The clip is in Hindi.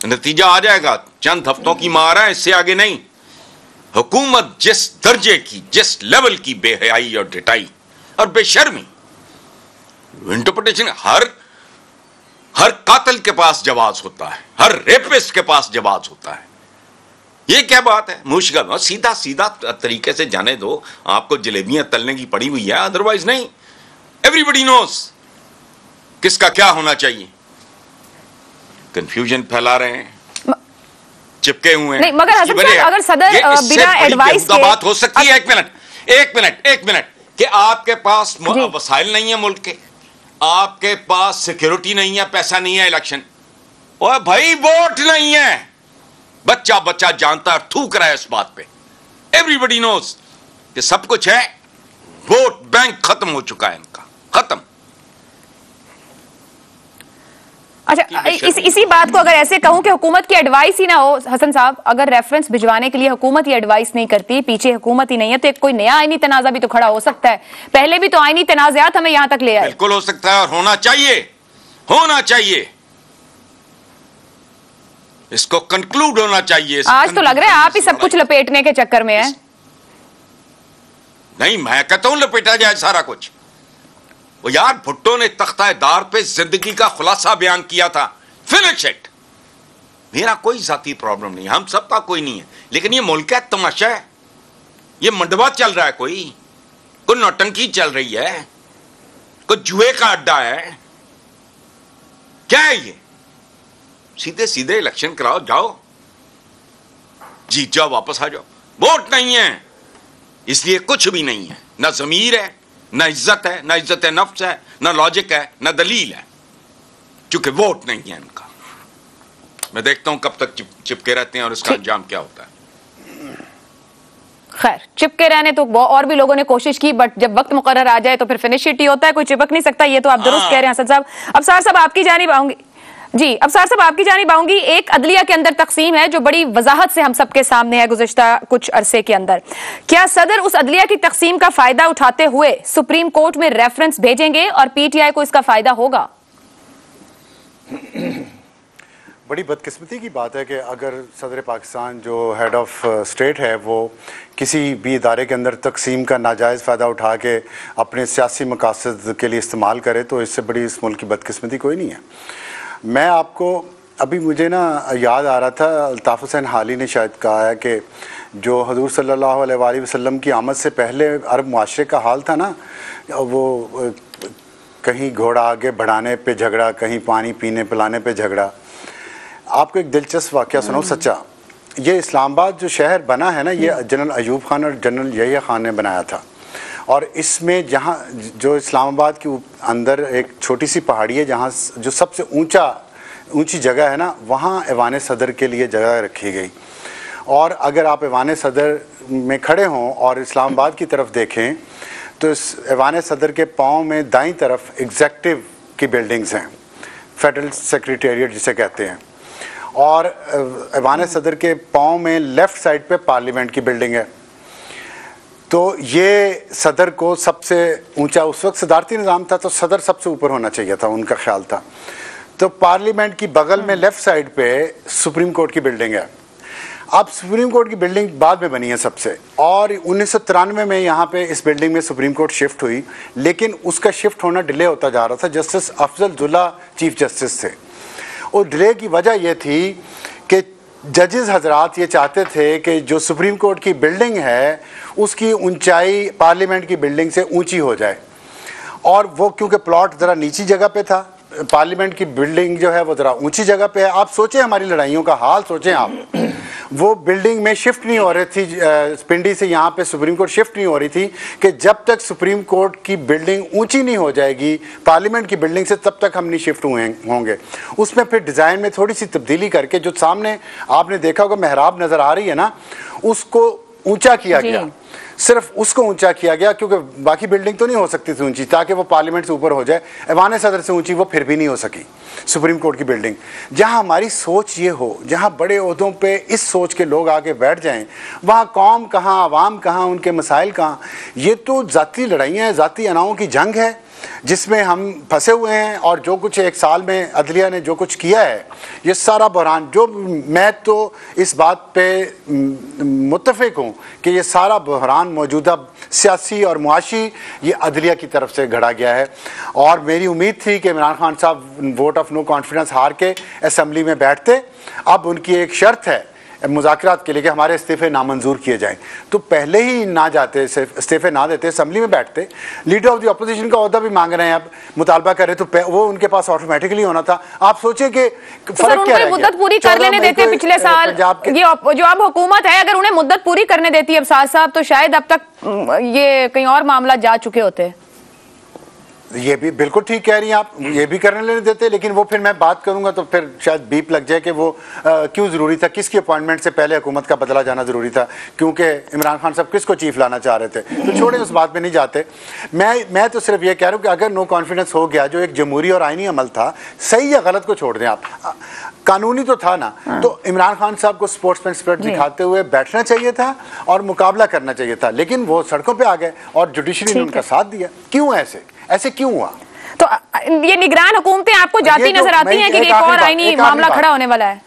नतीजा आ जाएगा, चंद हफ्तों की मार है, इससे आगे नहीं। हुकूमत जिस दर्जे की, जिस लेवल की बेहयाई और ढिठाई और बेशर्मी, इंटरप्रिटेशन, हर कातिल के पास जवाब होता है, हर रेपिस्ट के पास जवाब होता है। ये क्या बात है? मुश्किल, सीधा सीधा तरीके से जाने दो। आपको जलेबियां तलने की पड़ी हुई है, अदरवाइज नहीं। एवरीबडी नोस किसका क्या होना चाहिए। कंफ्यूजन फैला रहे हैं, चिपके हुए हैं। नहीं, मगर हसन साहब, अगर सदर बिना एडवाइस के बात हो सकती है। एक मिनट कि आपके पास वसाइल नहीं है मुल्क के, आपके पास सिक्योरिटी नहीं है, पैसा नहीं है, इलेक्शन, और भाई वोट नहीं है। बच्चा बच्चा जानता है, थूक रहा है इस बात पे। एवरीबडी नोज कि सब कुछ है, वोट बैंक खत्म हो चुका है इनका, खत्म। अच्छा, इसी बात को अगर ऐसे कहूं कि हुकूमत की एडवाइस ही ना हो, हसन साहब, अगर रेफरेंस भिजवाने के लिए हुकूमत ही एडवाइस नहीं करती, पीछे हुकूमत ही नहीं है, तो कोई नया आईनी तनाजा भी तो खड़ा हो सकता है। पहले भी तो आईनी तनाज़ात हमें यहां तक ले आए। बिल्कुल हो सकता है, और होना चाहिए, होना चाहिए। इसको कंक्लूड होना चाहिए। आज तो लग रहा है आप ही सब कुछ लपेटने के चक्कर में है। नहीं, मैं कहता हूं लपेटा जाए सारा कुछ। वो यार, भुट्टो ने तख्ता-ए-दार पे जिंदगी का खुलासा बयान किया था, फिनिश इट। मेरा कोई जाती प्रॉब्लम नहीं, हम सबका कोई नहीं है, लेकिन ये मुल्क का तमाशा है, ये मंडवा चल रहा है, कोई नौटंकी चल रही है, कोई जुए का अड्डा है, क्या है ये? सीधे सीधे इलेक्शन कराओ, जाओ, जीत जाओ, वापस आ जाओ। वोट नहीं है, इसलिए कुछ भी नहीं है, ना जमीर है, ना इज्जत है, ना इज्जत नफ्स है, ना लॉजिक है, ना दलील है, क्योंकि वोट नहीं है इनका। मैं देखता हूं कब तक चिपके रहते हैं और इसका अंजाम क्या होता है। खैर, चिपके रहने तो और भी लोगों ने कोशिश की, बट जब वक्त मुकर्रर आ जाए तो फिर फिनिश ही होता है, कोई चिपक नहीं सकता। ये तो आप दुरुस्त कह रहे हैं हसन साहब। अफसार साहब आपकी जानिब आऊंगी जी, अफसार साहब आपकी जानिब आऊंगी। एक अदलिया के अंदर तकसीम है जो बड़ी वजाहत से हम सबके सामने है गुज़िश्ता कुछ अरसे के अंदर। क्या सदर उस अदलिया की तकसीम का फायदा उठाते हुए सुप्रीम कोर्ट में रेफरेंस भेजेंगे और पीटीआई को इसका फायदा होगा? बड़ी बदकिस्मती की बात है कि अगर सदर पाकिस्तान जो हेड ऑफ स्टेट है वो किसी भी इदारे के अंदर तकसीम का नाजायज़ फ़ायदा उठा के अपने सियासी मकासद के लिए इस्तेमाल करे, तो इससे बड़ी इस मुल्क की बदकिस्मती कोई नहीं है। मैं आपको अभी मुझे ना याद आ रहा था, अल्ताफ़ हुसैन हाली ने शायद कहा है कि जो हजूर सल्लल्लाहु अलैहि वसल्लम की आमद से पहले अरब मुआशरे का हाल था ना, वो कहीं घोड़ा आगे बढ़ाने पे झगड़ा, कहीं पानी पीने पिलाने पे झगड़ा। आपको एक दिलचस्प वाक़या सुनाऊं, सच्चा। ये इस्लामाबाद जो शहर बना है ना, ये जनरल अयूब खान और जनरल यहिया खान ने बनाया था। और इसमें जहाँ जो इस्लामाबाद के अंदर एक छोटी सी पहाड़ी है, जहाँ जो सबसे ऊंची जगह है ना, वहाँ ऐवान सदर के लिए जगह रखी गई। और अगर आप ऐवान सदर में खड़े हों और इस्लामाबाद की तरफ देखें तो इस ऐवान सदर के पाँव में दाईं तरफ एग्जेक्टिव की बिल्डिंग्स हैं, फेडरल सेक्रेटेरिएट जिसे कहते हैं, और ऐवान सदर के पाँव में लेफ़्ट साइड पे पार्लियामेंट की बिल्डिंग है। तो ये सदर को सबसे ऊंचा, उस वक्त सदारती निज़ाम था तो सदर सबसे ऊपर होना चाहिए था, उनका ख्याल था। तो पार्लियामेंट की बगल में लेफ़्ट साइड पे सुप्रीम कोर्ट की बिल्डिंग है। अब सुप्रीम कोर्ट की बिल्डिंग बाद में बनी है सबसे, और 1993 में यहाँ पे इस बिल्डिंग में सुप्रीम कोर्ट शिफ्ट हुई, लेकिन उसका शिफ्ट होना डिले होता जा रहा था। जस्टिस अफजलुल्लाह चीफ जस्टिस थे, और डिले की वजह यह थी कि जजेस हजरात ये चाहते थे कि जो सुप्रीम कोर्ट की बिल्डिंग है उसकी ऊंचाई पार्लियामेंट की बिल्डिंग से ऊंची हो जाए, और वो क्योंकि प्लॉट ज़रा नीची जगह पे था, पार्लियामेंट की बिल्डिंग जो है वो ज़रा ऊंची जगह पे है। आप सोचें हमारी लड़ाइयों का हाल, सोचें आप, वो बिल्डिंग में शिफ्ट नहीं हो रही थी, पिंडी से यहाँ पे सुप्रीम कोर्ट शिफ्ट नहीं हो रही थी कि जब तक सुप्रीम कोर्ट की बिल्डिंग ऊंची नहीं हो जाएगी पार्लियामेंट की बिल्डिंग से, तब तक हम नहीं शिफ्ट होंगे। उसमें फिर डिज़ाइन में थोड़ी सी तब्दीली करके, जो सामने आपने देखा होगा मेहराब नज़र आ रही है ना, उसको ऊंचा किया गया, सिर्फ उसको ऊंचा किया गया, क्योंकि बाकी बिल्डिंग तो नहीं हो सकती थी ऊंची, ताकि वो पार्लियामेंट से ऊपर हो जाए। ऐवान सदर से ऊंची वो फिर भी नहीं हो सकी सुप्रीम कोर्ट की बिल्डिंग। जहां हमारी सोच ये हो, जहां बड़े ओहदों पे इस सोच के लोग आके बैठ जाएं, वहां कौम कहाँ, आवाम कहाँ, उनके मसाइल कहाँ। ये तो ज़ाती लड़ाइयाँ हैं, ज़ाती अनाओं की जंग है। जिसमें हम फंसे हुए हैं, और जो कुछ एक साल में अदलिया ने जो कुछ किया है, ये सारा बहरान, जो मैं तो इस बात पे मुत्तफिक हूँ कि ये सारा बहरान मौजूदा सियासी और मुआशी ये अदलिया की तरफ से घड़ा गया है। और मेरी उम्मीद थी कि इमरान खान साहब वोट ऑफ नो कॉन्फिडेंस हार के असम्बली में बैठते। अब उनकी एक शर्त है मुज़ाकरात के लिए कि हमारे इस्तीफ़े नामंजूर किए जाएं, तो पहले ही ना जाते, इस्तीफ़े ना देते, असम्बली में बैठते। लीडर ऑफ द अपोजिशन का ओहदा भी मांग रहे हैं, अब मुतालबा कर रहे, तो वो उनके पास ऑटोमेटिकली होना था। आप सोचिए कि फर्क क्या है, मुद्दत पूरी कर लेने देते पिछले साल, ये जो अब हुकूमत है, अगर उन्हें मुद्दत पूरी करने देती अब साहब, तो शायद अब तक ये कहीं और मामला जा चुके होते। ये भी बिल्कुल ठीक कह रही हैं आप, ये भी करने लेने देते, लेकिन वो फिर मैं बात करूंगा तो फिर शायद बीप लग जाए कि वो क्यों ज़रूरी था, किसकी अपॉइंटमेंट से पहले हुकूमत का बदला जाना ज़रूरी था, क्योंकि इमरान खान साहब किसको चीफ लाना चाह रहे थे। तो छोड़े, उस बात में नहीं जाते। मैं तो सिर्फ ये कह रहा हूँ कि अगर नो कॉन्फिडेंस हो गया, जो एक जमहूरी और आइनी अमल था, सही या गलत को छोड़ दें आप, कानूनी तो था ना, तो इमरान खान साहब को स्पोर्ट्समैन स्पिरिट दिखाते हुए बैठना चाहिए था और मुकाबला करना चाहिए था, लेकिन वो सड़कों पे आ गए और जुडिशरी ने उनका साथ दिया। क्यों ऐसे क्यों हुआ? तो ये निगरान हुकूमतें आपको जाती नजर आती हैं कि एक और आईनी मामला खड़ा होने वाला है?